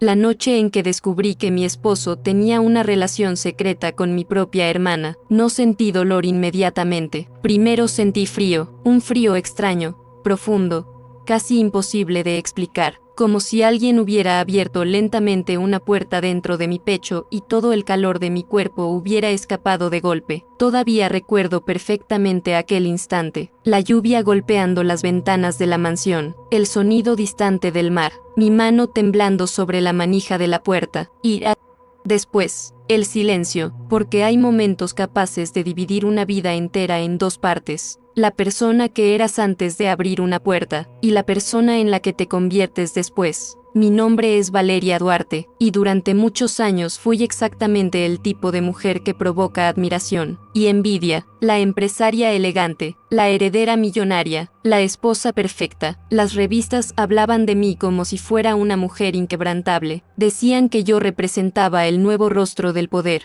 La noche en que descubrí que mi esposo tenía una relación secreta con mi propia hermana, no sentí dolor inmediatamente. Primero sentí frío, un frío extraño, profundo, casi imposible de explicar, como si alguien hubiera abierto lentamente una puerta dentro de mi pecho y todo el calor de mi cuerpo hubiera escapado de golpe. Todavía recuerdo perfectamente aquel instante, la lluvia golpeando las ventanas de la mansión, el sonido distante del mar, mi mano temblando sobre la manija de la puerta, y después, el silencio, porque hay momentos capaces de dividir una vida entera en dos partes. La persona que eras antes de abrir una puerta, y la persona en la que te conviertes después. Mi nombre es Valeria Duarte, y durante muchos años fui exactamente el tipo de mujer que provoca admiración y envidia, la empresaria elegante, la heredera millonaria, la esposa perfecta. Las revistas hablaban de mí como si fuera una mujer inquebrantable. Decían que yo representaba el nuevo rostro del poder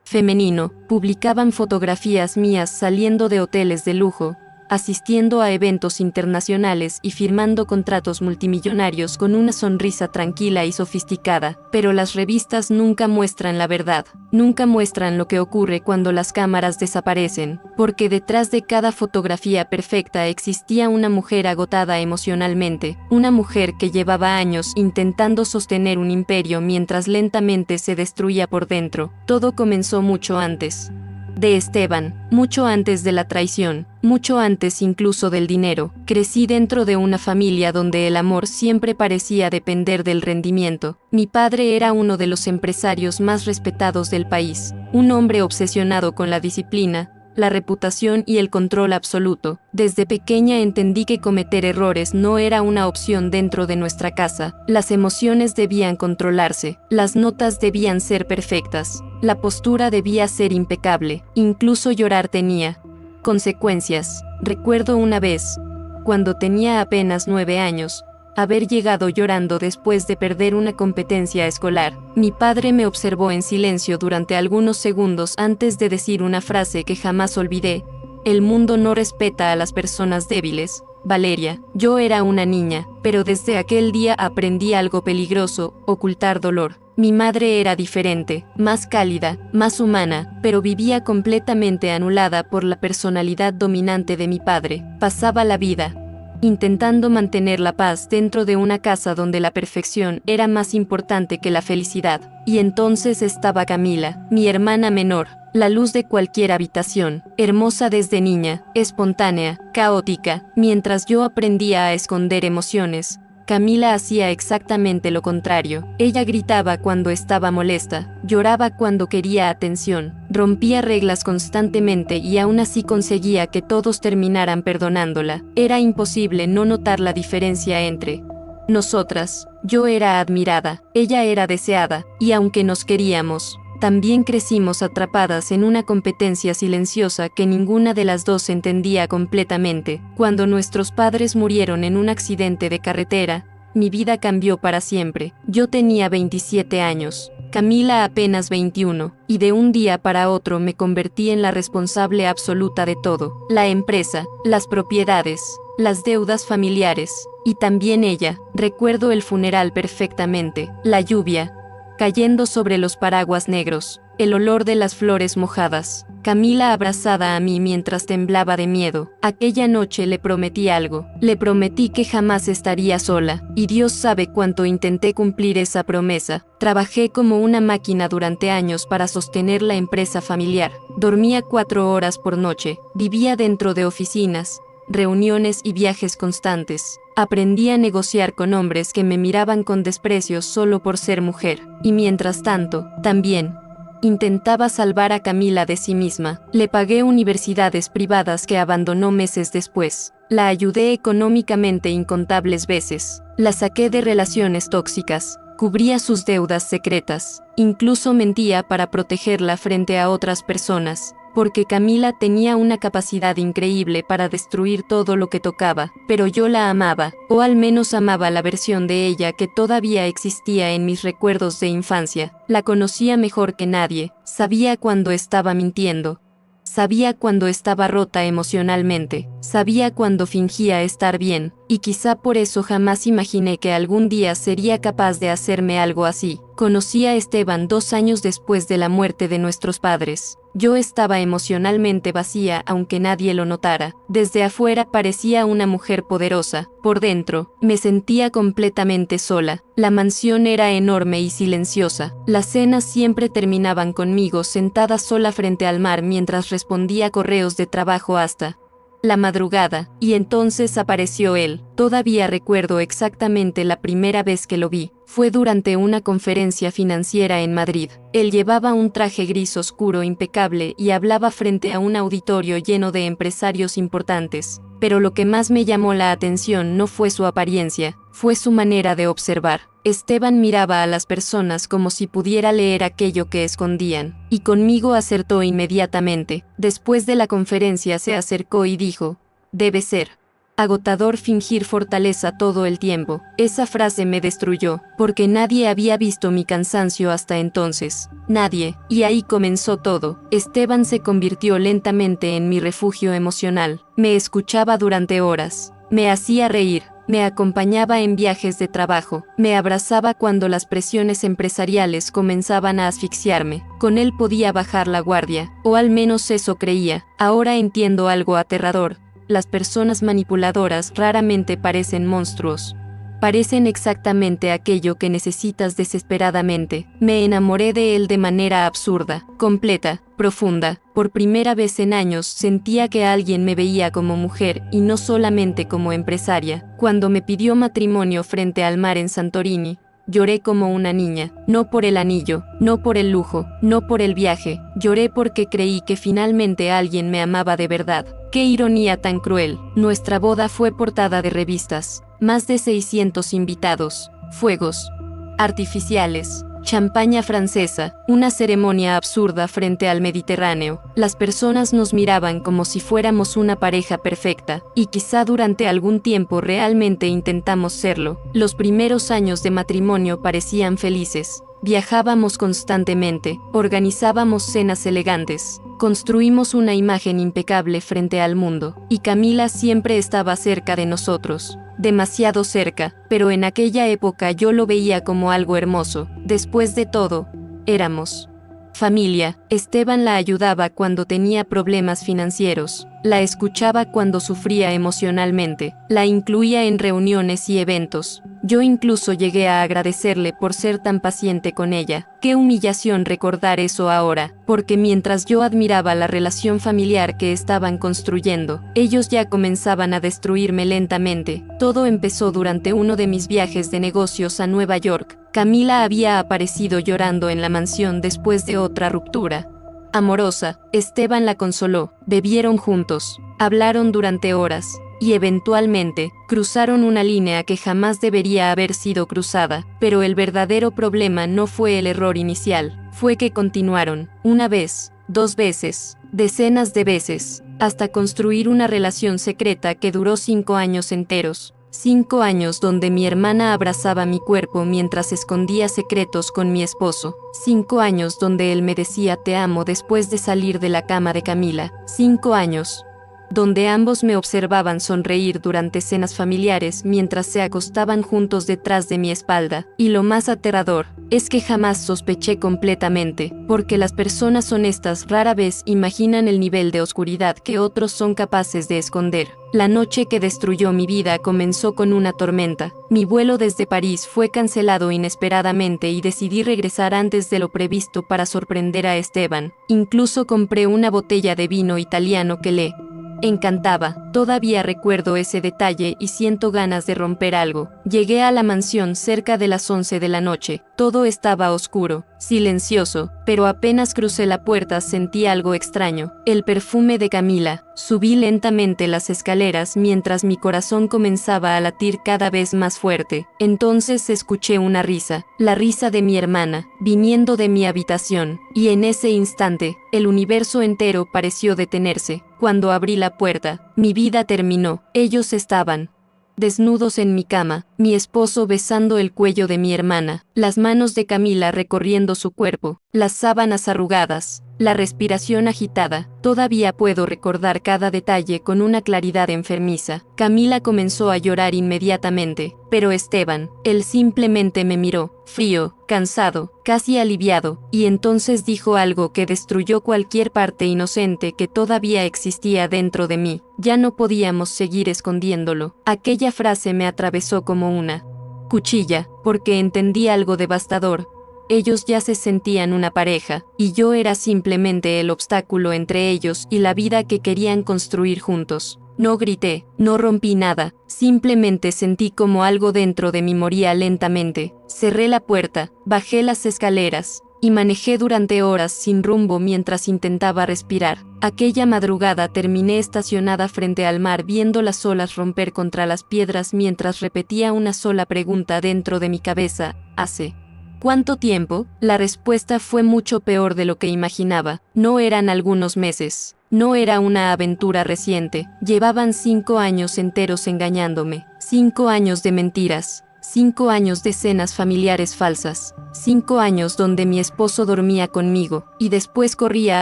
femenino, publicaban fotografías mías saliendo de hoteles de lujo, asistiendo a eventos internacionales y firmando contratos multimillonarios con una sonrisa tranquila y sofisticada, pero las revistas nunca muestran la verdad, nunca muestran lo que ocurre cuando las cámaras desaparecen, porque detrás de cada fotografía perfecta existía una mujer agotada emocionalmente, una mujer que llevaba años intentando sostener un imperio mientras lentamente se destruía por dentro. Todo comenzó mucho antes de Esteban, mucho antes de la traición, mucho antes incluso del dinero. Crecí dentro de una familia donde el amor siempre parecía depender del rendimiento. Mi padre era uno de los empresarios más respetados del país, un hombre obsesionado con la disciplina, la reputación y el control absoluto. Desde pequeña entendí que cometer errores no era una opción dentro de nuestra casa. Las emociones debían controlarse, las notas debían ser perfectas, la postura debía ser impecable, incluso llorar tenía consecuencias. Recuerdo una vez, cuando tenía apenas 9 años, haber llegado llorando después de perder una competencia escolar. Mi padre me observó en silencio durante algunos segundos antes de decir una frase que jamás olvidé: el mundo no respeta a las personas débiles, Valeria. Yo era una niña, pero desde aquel día aprendí algo peligroso: ocultar dolor. Mi madre era diferente, más cálida, más humana, pero vivía completamente anulada por la personalidad dominante de mi padre. Pasaba la vida intentando mantener la paz dentro de una casa donde la perfección era más importante que la felicidad. Y entonces estaba Camila, mi hermana menor, la luz de cualquier habitación, hermosa desde niña, espontánea, caótica. Mientras yo aprendía a esconder emociones, Camila hacía exactamente lo contrario. Ella gritaba cuando estaba molesta, lloraba cuando quería atención, rompía reglas constantemente y aún así conseguía que todos terminaran perdonándola. Era imposible no notar la diferencia entre nosotras. Yo era admirada, ella era deseada, y aunque nos queríamos, también crecimos atrapadas en una competencia silenciosa que ninguna de las dos entendía completamente. Cuando nuestros padres murieron en un accidente de carretera, mi vida cambió para siempre. Yo tenía 27 años, Camila apenas 21, y de un día para otro me convertí en la responsable absoluta de todo: la empresa, las propiedades, las deudas familiares, y también ella. Recuerdo el funeral perfectamente, la lluvia cayendo sobre los paraguas negros, el olor de las flores mojadas, Camila abrazada a mí mientras temblaba de miedo. Aquella noche le prometí algo, le prometí que jamás estaría sola, y Dios sabe cuánto intenté cumplir esa promesa. Trabajé como una máquina durante años para sostener la empresa familiar. Dormía 4 horas por noche, vivía dentro de oficinas, reuniones y viajes constantes. Aprendí a negociar con hombres que me miraban con desprecio solo por ser mujer. Y mientras tanto, también intentaba salvar a Camila de sí misma. Le pagué universidades privadas que abandonó meses después. La ayudé económicamente incontables veces. La saqué de relaciones tóxicas. Cubría sus deudas secretas. Incluso mentía para protegerla frente a otras personas, porque Camila tenía una capacidad increíble para destruir todo lo que tocaba. Pero yo la amaba, o al menos amaba la versión de ella que todavía existía en mis recuerdos de infancia. La conocía mejor que nadie, sabía cuando estaba mintiendo, sabía cuando estaba rota emocionalmente, sabía cuando fingía estar bien, y quizá por eso jamás imaginé que algún día sería capaz de hacerme algo así. Conocí a Esteban 2 años después de la muerte de nuestros padres. Yo estaba emocionalmente vacía aunque nadie lo notara. Desde afuera parecía una mujer poderosa. Por dentro, me sentía completamente sola. La mansión era enorme y silenciosa. Las cenas siempre terminaban conmigo sentada sola frente al mar mientras respondía correos de trabajo hasta la madrugada, y entonces apareció él. Todavía recuerdo exactamente la primera vez que lo vi. Fue durante una conferencia financiera en Madrid. Él llevaba un traje gris oscuro impecable y hablaba frente a un auditorio lleno de empresarios importantes. Pero lo que más me llamó la atención no fue su apariencia, fue su manera de observar. Esteban miraba a las personas como si pudiera leer aquello que escondían, y conmigo acertó inmediatamente. Después de la conferencia se acercó y dijo: «Debe ser agotador fingir fortaleza todo el tiempo». Esa frase me destruyó, porque nadie había visto mi cansancio hasta entonces. Nadie, y ahí comenzó todo. Esteban se convirtió lentamente en mi refugio emocional. Me escuchaba durante horas, me hacía reír, me acompañaba en viajes de trabajo, me abrazaba cuando las presiones empresariales comenzaban a asfixiarme. Con él podía bajar la guardia, o al menos eso creía. Ahora entiendo algo aterrador. Las personas manipuladoras raramente parecen monstruos. Parecen exactamente aquello que necesitas desesperadamente. Me enamoré de él de manera absurda, completa, profunda. Por primera vez en años sentía que alguien me veía como mujer y no solamente como empresaria. Cuando me pidió matrimonio frente al mar en Santorini, lloré como una niña. No por el anillo, no por el lujo, no por el viaje. Lloré porque creí que finalmente alguien me amaba de verdad. ¡Qué ironía tan cruel! Nuestra boda fue portada de revistas. Más de 600 invitados, fuegos artificiales, champaña francesa, una ceremonia absurda frente al Mediterráneo. Las personas nos miraban como si fuéramos una pareja perfecta, y quizá durante algún tiempo realmente intentamos serlo. Los primeros años de matrimonio parecían felices. Viajábamos constantemente, organizábamos cenas elegantes, construimos una imagen impecable frente al mundo, y Camila siempre estaba cerca de nosotros. Demasiado cerca, pero en aquella época yo lo veía como algo hermoso. Después de todo, éramos familia. Esteban la ayudaba cuando tenía problemas financieros, la escuchaba cuando sufría emocionalmente, la incluía en reuniones y eventos. Yo incluso llegué a agradecerle por ser tan paciente con ella. Qué humillación recordar eso ahora, porque mientras yo admiraba la relación familiar que estaban construyendo, ellos ya comenzaban a destruirme lentamente. Todo empezó durante uno de mis viajes de negocios a Nueva York. Camila había aparecido llorando en la mansión después de otra ruptura amorosa. Esteban la consoló, bebieron juntos, hablaron durante horas, y eventualmente, cruzaron una línea que jamás debería haber sido cruzada. Pero el verdadero problema no fue el error inicial, fue que continuaron, una vez, 2 veces, decenas de veces, hasta construir una relación secreta que duró 5 años enteros. 5 años donde mi hermana abrazaba mi cuerpo mientras escondía secretos con mi esposo. 5 años donde él me decía te amo después de salir de la cama de Camila. 5 años donde ambos me observaban sonreír durante cenas familiares mientras se acostaban juntos detrás de mi espalda. Y lo más aterrador es que jamás sospeché completamente, porque las personas honestas rara vez imaginan el nivel de oscuridad que otros son capaces de esconder. La noche que destruyó mi vida comenzó con una tormenta. Mi vuelo desde París fue cancelado inesperadamente y decidí regresar antes de lo previsto para sorprender a Esteban. Incluso compré una botella de vino italiano que le encantaba. Todavía recuerdo ese detalle y siento ganas de romper algo. Llegué a la mansión cerca de las 11 de la noche. Todo estaba oscuro, silencioso, pero apenas crucé la puerta sentí algo extraño. El perfume de Camila. Subí lentamente las escaleras mientras mi corazón comenzaba a latir cada vez más fuerte. Entonces escuché una risa, la risa de mi hermana, viniendo de mi habitación, y en ese instante, el universo entero pareció detenerse. Cuando abrí la puerta, mi vida terminó. Ellos estaban desnudos en mi cama, mi esposo besando el cuello de mi hermana, las manos de Camila recorriendo su cuerpo, las sábanas arrugadas, la respiración agitada. Todavía puedo recordar cada detalle con una claridad enfermiza. Camila comenzó a llorar inmediatamente, pero Esteban, él simplemente me miró, frío, cansado, casi aliviado, y entonces dijo algo que destruyó cualquier parte inocente que todavía existía dentro de mí. Ya no podíamos seguir escondiéndolo. Aquella frase me atravesó como una cuchilla, porque entendí algo devastador. Ellos ya se sentían una pareja, y yo era simplemente el obstáculo entre ellos y la vida que querían construir juntos. No grité, no rompí nada, simplemente sentí como algo dentro de mí moría lentamente. Cerré la puerta, bajé las escaleras, y manejé durante horas sin rumbo mientras intentaba respirar. Aquella madrugada terminé estacionada frente al mar viendo las olas romper contra las piedras mientras repetía una sola pregunta dentro de mi cabeza: ¿hace cuánto tiempo? La respuesta fue mucho peor de lo que imaginaba. No eran algunos meses. No era una aventura reciente. Llevaban 5 años enteros engañándome. 5 años de mentiras. 5 años de escenas familiares falsas. 5 años donde mi esposo dormía conmigo, y después corría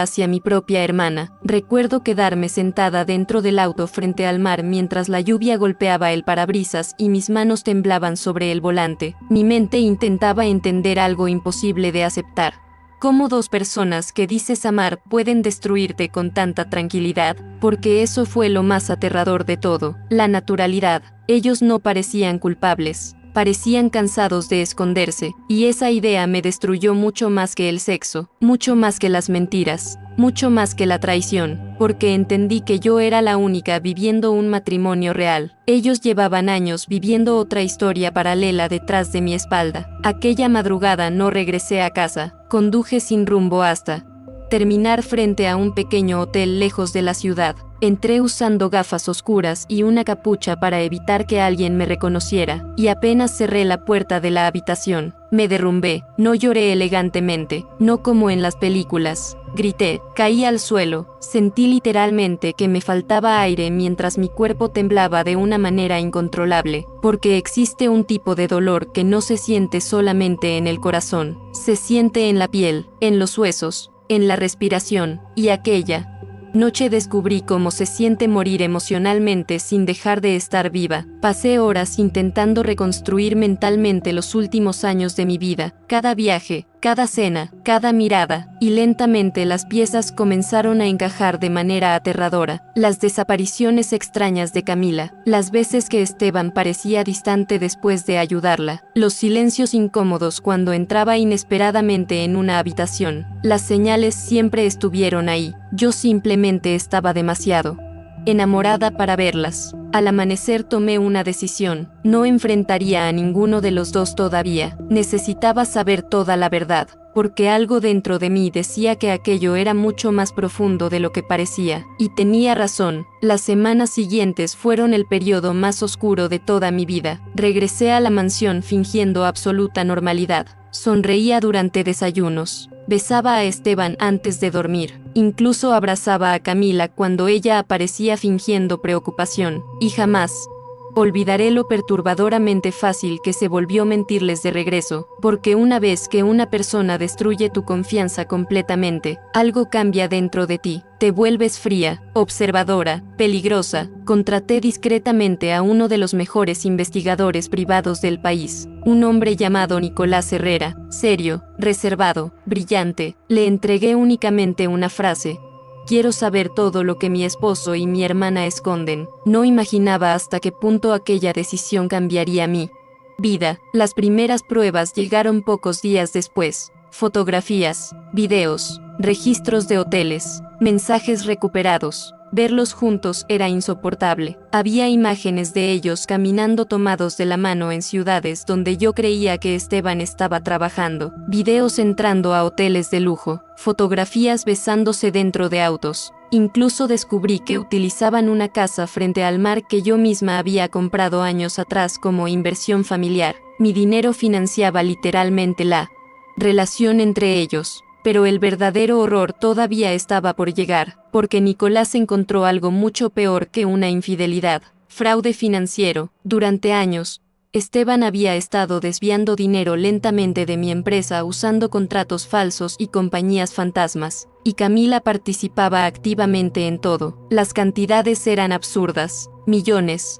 hacia mi propia hermana. Recuerdo quedarme sentada dentro del auto frente al mar mientras la lluvia golpeaba el parabrisas y mis manos temblaban sobre el volante. Mi mente intentaba entender algo imposible de aceptar. ¿Cómo dos personas que dices amar pueden destruirte con tanta tranquilidad? Porque eso fue lo más aterrador de todo, la naturalidad. Ellos no parecían culpables. Parecían cansados de esconderse, y esa idea me destruyó mucho más que el sexo, mucho más que las mentiras, mucho más que la traición, porque entendí que yo era la única viviendo un matrimonio real. Ellos llevaban años viviendo otra historia paralela detrás de mi espalda. Aquella madrugada no regresé a casa, conduje sin rumbo hasta terminar frente a un pequeño hotel lejos de la ciudad. Entré usando gafas oscuras y una capucha para evitar que alguien me reconociera, y apenas cerré la puerta de la habitación, me derrumbé. No lloré elegantemente, no como en las películas. Grité, caí al suelo, sentí literalmente que me faltaba aire mientras mi cuerpo temblaba de una manera incontrolable, porque existe un tipo de dolor que no se siente solamente en el corazón, se siente en la piel, en los huesos, en la respiración, y aquella noche descubrí cómo se siente morir emocionalmente sin dejar de estar viva. Pasé horas intentando reconstruir mentalmente los últimos años de mi vida, cada viaje, cada cena, cada mirada, y lentamente las piezas comenzaron a encajar de manera aterradora. Las desapariciones extrañas de Camila, las veces que Esteban parecía distante después de ayudarla, los silencios incómodos cuando entraba inesperadamente en una habitación. Las señales siempre estuvieron ahí. Yo simplemente estaba demasiado enamorada para verlas. Al amanecer tomé una decisión. No enfrentaría a ninguno de los dos todavía. Necesitaba saber toda la verdad, porque algo dentro de mí decía que aquello era mucho más profundo de lo que parecía. Y tenía razón. Las semanas siguientes fueron el periodo más oscuro de toda mi vida. Regresé a la mansión fingiendo absoluta normalidad. Sonreía durante desayunos. Besaba a Esteban antes de dormir. Incluso abrazaba a Camila cuando ella aparecía fingiendo preocupación. Y jamás olvidaré lo perturbadoramente fácil que se volvió mentirles de regreso, porque una vez que una persona destruye tu confianza completamente, algo cambia dentro de ti. Te vuelves fría, observadora, peligrosa. Contraté discretamente a uno de los mejores investigadores privados del país, un hombre llamado Nicolás Herrera, serio, reservado, brillante. Le entregué únicamente una frase: quiero saber todo lo que mi esposo y mi hermana esconden. No imaginaba hasta qué punto aquella decisión cambiaría mi vida. Las primeras pruebas llegaron pocos días después. Fotografías, videos, registros de hoteles, mensajes recuperados. Verlos juntos era insoportable. Había imágenes de ellos caminando tomados de la mano en ciudades donde yo creía que Esteban estaba trabajando. Videos entrando a hoteles de lujo. Fotografías besándose dentro de autos. Incluso descubrí que utilizaban una casa frente al mar que yo misma había comprado años atrás como inversión familiar. Mi dinero financiaba literalmente la relación entre ellos. Pero el verdadero horror todavía estaba por llegar, porque Nicolás encontró algo mucho peor que una infidelidad: fraude financiero. Durante años, Esteban había estado desviando dinero lentamente de mi empresa usando contratos falsos y compañías fantasmas, y Camila participaba activamente en todo. Las cantidades eran absurdas, millones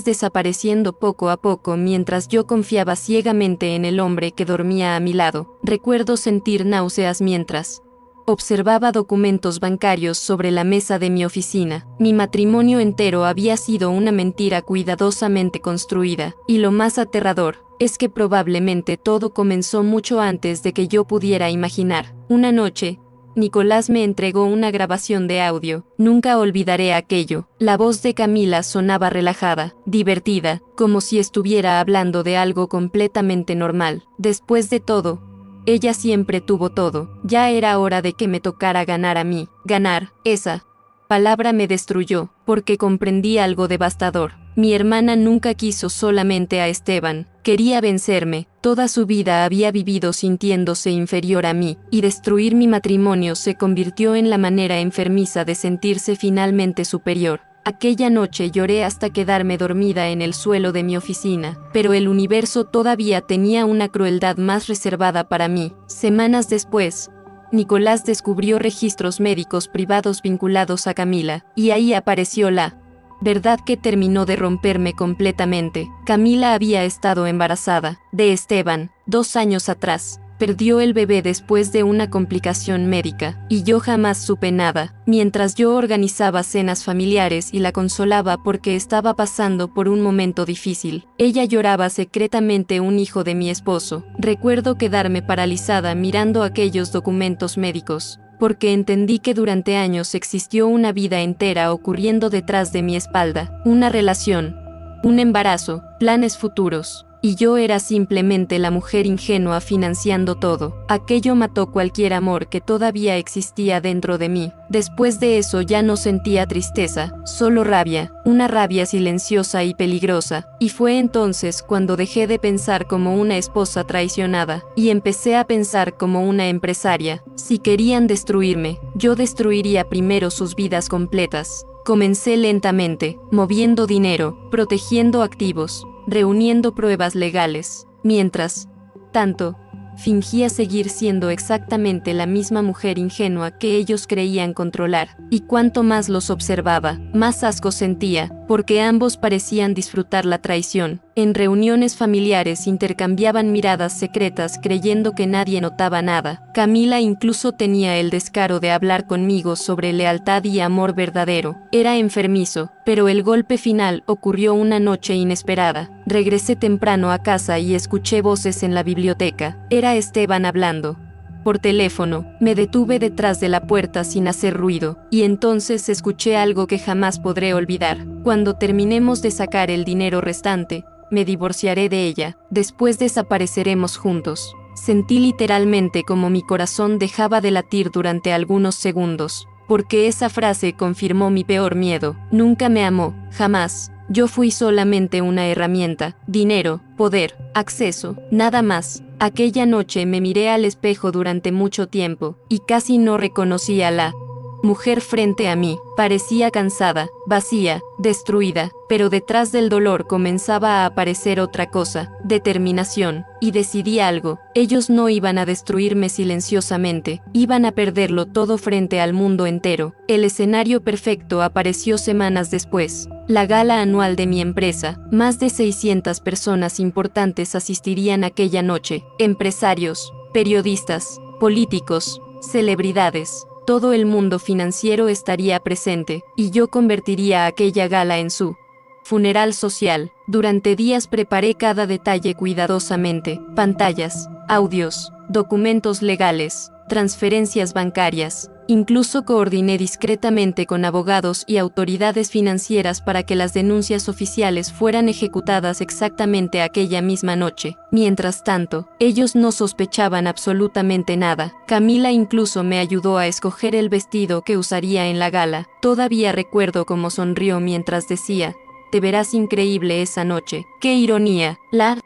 desapareciendo poco a poco mientras yo confiaba ciegamente en el hombre que dormía a mi lado. Recuerdo sentir náuseas mientras observaba documentos bancarios sobre la mesa de mi oficina. Mi matrimonio entero había sido una mentira cuidadosamente construida, y lo más aterrador es que probablemente todo comenzó mucho antes de que yo pudiera imaginar. Una noche, Nicolás me entregó una grabación de audio. Nunca olvidaré aquello. La voz de Camila sonaba relajada, divertida, como si estuviera hablando de algo completamente normal. Después de todo, ella siempre tuvo todo. Ya era hora de que me tocara ganar a mí. Ganar, esa palabra me destruyó, porque comprendí algo devastador. Mi hermana nunca quiso solamente a Esteban, quería vencerme. Toda su vida había vivido sintiéndose inferior a mí, y destruir mi matrimonio se convirtió en la manera enfermiza de sentirse finalmente superior. Aquella noche lloré hasta quedarme dormida en el suelo de mi oficina, pero el universo todavía tenía una crueldad más reservada para mí. Semanas después, Nicolás descubrió registros médicos privados vinculados a Camila, y ahí apareció la verdad que terminó de romperme completamente. Camila había estado embarazada de Esteban 2 años atrás. Perdió el bebé después de una complicación médica, y yo jamás supe nada. Mientras yo organizaba cenas familiares y la consolaba porque estaba pasando por un momento difícil, ella lloraba secretamente un hijo de mi esposo. Recuerdo quedarme paralizada mirando aquellos documentos médicos, porque entendí que durante años existió una vida entera ocurriendo detrás de mi espalda, una relación, un embarazo, planes futuros. Y yo era simplemente la mujer ingenua financiando todo. Aquello mató cualquier amor que todavía existía dentro de mí. Después de eso ya no sentía tristeza, solo rabia, una rabia silenciosa y peligrosa. Y fue entonces cuando dejé de pensar como una esposa traicionada, y empecé a pensar como una empresaria. Si querían destruirme, yo destruiría primero sus vidas completas. Comencé lentamente, moviendo dinero, protegiendo activos, reuniendo pruebas legales. Mientras tanto, fingía seguir siendo exactamente la misma mujer ingenua que ellos creían controlar, y cuanto más los observaba, más asco sentía, porque ambos parecían disfrutar la traición. En reuniones familiares intercambiaban miradas secretas creyendo que nadie notaba nada. Camila incluso tenía el descaro de hablar conmigo sobre lealtad y amor verdadero. Era enfermizo, pero el golpe final ocurrió una noche inesperada. Regresé temprano a casa y escuché voces en la biblioteca. Era Esteban hablando por teléfono. Me detuve detrás de la puerta sin hacer ruido, y entonces escuché algo que jamás podré olvidar. Cuando terminemos de sacar el dinero restante, me divorciaré de ella. Después desapareceremos juntos. Sentí literalmente como mi corazón dejaba de latir durante algunos segundos, porque esa frase confirmó mi peor miedo. Nunca me amó, jamás. Yo fui solamente una herramienta, dinero, poder, acceso, nada más. Aquella noche me miré al espejo durante mucho tiempo, y casi no reconocí a la mujer frente a mí. Parecía cansada, vacía, destruida, pero detrás del dolor comenzaba a aparecer otra cosa, determinación, y decidí algo. Ellos no iban a destruirme silenciosamente, iban a perderlo todo frente al mundo entero. El escenario perfecto apareció semanas después. La gala anual de mi empresa. Más de 600 personas importantes asistirían aquella noche. Empresarios, periodistas, políticos, celebridades. Todo el mundo financiero estaría presente, y yo convertiría aquella gala en su funeral social. Durante días preparé cada detalle cuidadosamente: pantallas, audios, documentos legales, transferencias bancarias. Incluso coordiné discretamente con abogados y autoridades financieras para que las denuncias oficiales fueran ejecutadas exactamente aquella misma noche. Mientras tanto, ellos no sospechaban absolutamente nada. Camila incluso me ayudó a escoger el vestido que usaría en la gala. Todavía recuerdo cómo sonrió mientras decía: "Te verás increíble esa noche". ¡Qué ironía! La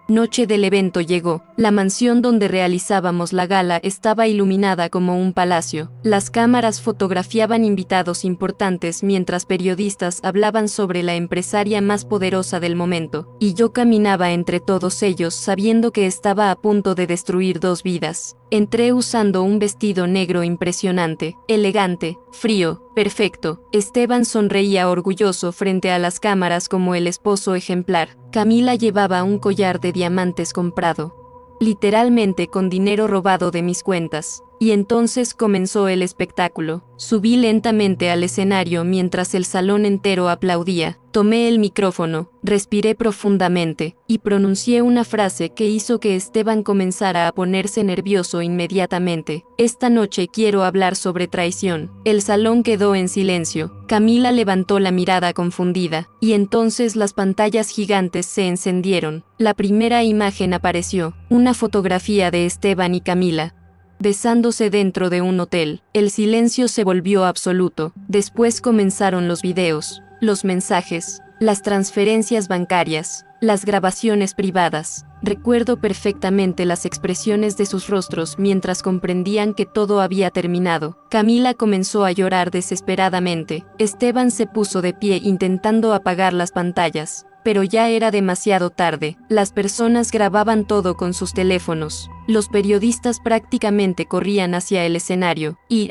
Noche del evento llegó. La mansión donde realizábamos la gala estaba iluminada como un palacio. Las cámaras fotografiaban invitados importantes mientras periodistas hablaban sobre la empresaria más poderosa del momento, y yo caminaba entre todos ellos sabiendo que estaba a punto de destruir 2 vidas. Entré usando un vestido negro impresionante, elegante, frío, perfecto. Esteban sonreía orgulloso frente a las cámaras como el esposo ejemplar. Camila llevaba un collar de diamantes comprado, literalmente con dinero robado de mis cuentas. Y entonces comenzó el espectáculo. Subí lentamente al escenario mientras el salón entero aplaudía. Tomé el micrófono, respiré profundamente, y pronuncié una frase que hizo que Esteban comenzara a ponerse nervioso inmediatamente. Esta noche quiero hablar sobre traición. El salón quedó en silencio. Camila levantó la mirada confundida, y entonces las pantallas gigantes se encendieron. La primera imagen apareció, una fotografía de Esteban y Camila, besándose dentro de un hotel. El silencio se volvió absoluto. Después comenzaron los videos, los mensajes, las transferencias bancarias, las grabaciones privadas. Recuerdo perfectamente las expresiones de sus rostros mientras comprendían que todo había terminado. Camila comenzó a llorar desesperadamente. Esteban se puso de pie intentando apagar las pantallas, pero ya era demasiado tarde. Las personas grababan todo con sus teléfonos. Los periodistas prácticamente corrían hacia el escenario, y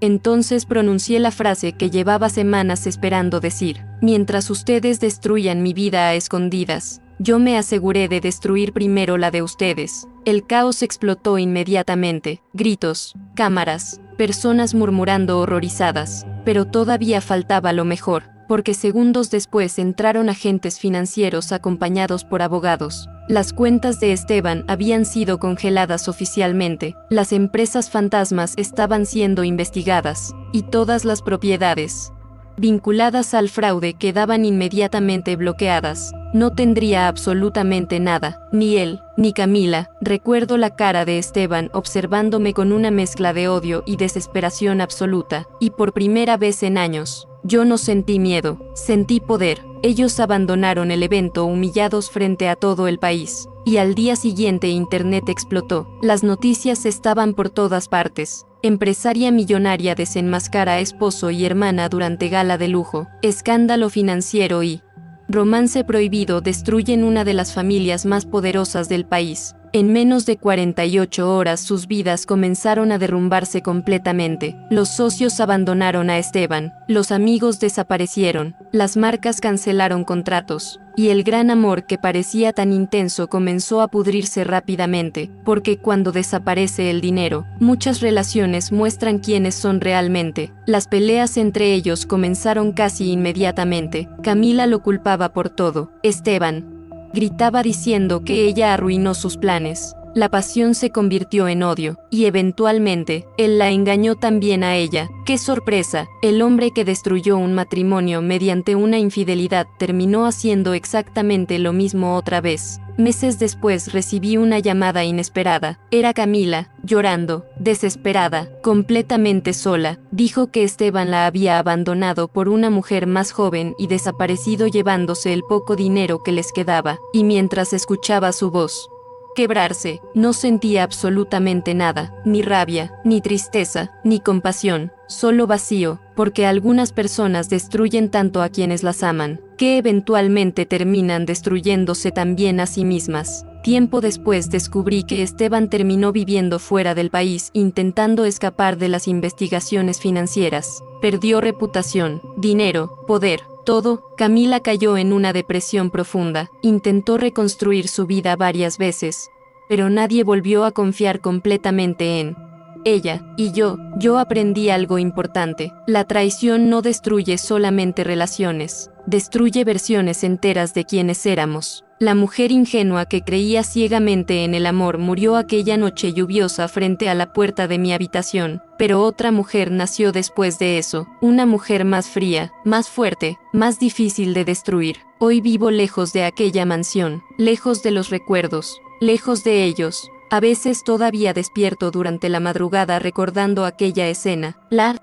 entonces pronuncié la frase que llevaba semanas esperando decir. Mientras ustedes destruyan mi vida a escondidas, yo me aseguré de destruir primero la de ustedes. El caos explotó inmediatamente. Gritos, cámaras, personas murmurando horrorizadas. Pero todavía faltaba lo mejor, porque segundos después entraron agentes financieros acompañados por abogados. Las cuentas de Esteban habían sido congeladas oficialmente, las empresas fantasmas estaban siendo investigadas, y todas las propiedades vinculadas al fraude quedaban inmediatamente bloqueadas. No tendría absolutamente nada, ni él, ni Camila. Recuerdo la cara de Esteban observándome con una mezcla de odio y desesperación absoluta, y por primera vez en años, yo no sentí miedo, sentí poder. Ellos abandonaron el evento humillados frente a todo el país, y al día siguiente Internet explotó. Las noticias estaban por todas partes. Empresaria millonaria desenmascara a esposo y hermana durante gala de lujo. Escándalo financiero y romance prohibido destruyen una de las familias más poderosas del país. En menos de 48 horas sus vidas comenzaron a derrumbarse completamente. Los socios abandonaron a Esteban, los amigos desaparecieron, las marcas cancelaron contratos, y el gran amor que parecía tan intenso comenzó a pudrirse rápidamente, porque cuando desaparece el dinero, muchas relaciones muestran quiénes son realmente. Las peleas entre ellos comenzaron casi inmediatamente. Camila lo culpaba por todo. Esteban gritaba diciendo que ella arruinó sus planes. La pasión se convirtió en odio, y eventualmente, él la engañó también a ella. ¡Qué sorpresa! El hombre que destruyó un matrimonio mediante una infidelidad terminó haciendo exactamente lo mismo otra vez. Meses después recibí una llamada inesperada. Era Camila, llorando, desesperada, completamente sola. Dijo que Esteban la había abandonado por una mujer más joven y desaparecido llevándose el poco dinero que les quedaba. Y mientras escuchaba su voz quebrarse, no sentía absolutamente nada, ni rabia, ni tristeza, ni compasión, solo vacío, porque algunas personas destruyen tanto a quienes las aman, que eventualmente terminan destruyéndose también a sí mismas. Tiempo después descubrí que Esteban terminó viviendo fuera del país intentando escapar de las investigaciones financieras. Perdió reputación, dinero, poder, todo. Camila cayó en una depresión profunda. Intentó reconstruir su vida varias veces, pero nadie volvió a confiar completamente en ella. Y yo aprendí algo importante. La traición no destruye solamente relaciones, destruye versiones enteras de quienes éramos. La mujer ingenua que creía ciegamente en el amor murió aquella noche lluviosa frente a la puerta de mi habitación, pero otra mujer nació después de eso, una mujer más fría, más fuerte, más difícil de destruir. Hoy vivo lejos de aquella mansión, lejos de los recuerdos, lejos de ellos. A veces todavía despierto durante la madrugada recordando aquella escena, la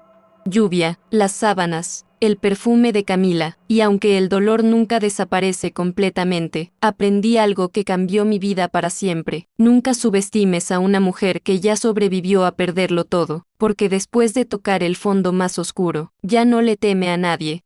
lluvia, las sábanas, el perfume de Camila, y aunque el dolor nunca desaparece completamente, aprendí algo que cambió mi vida para siempre. Nunca subestimes a una mujer que ya sobrevivió a perderlo todo, porque después de tocar el fondo más oscuro, ya no le teme a nadie,